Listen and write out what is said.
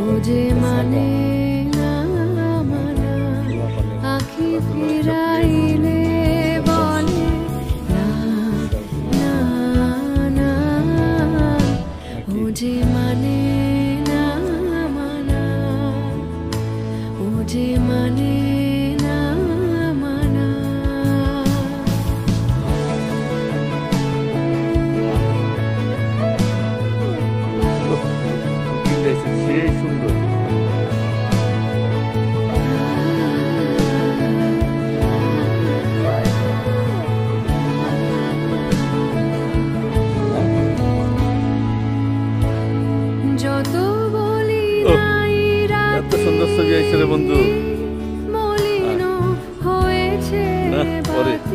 ও যে মানে না মানা, আখি ফিরাইলে বলে না না না, ও যে মানে না মানা, ও যে মানে না মানা। সেই সুন্দর। যত বলি নাই এত সুন্দর ছবি আইছে রে বন্ধু। মলিন হয়েছে না, পরে। বাতি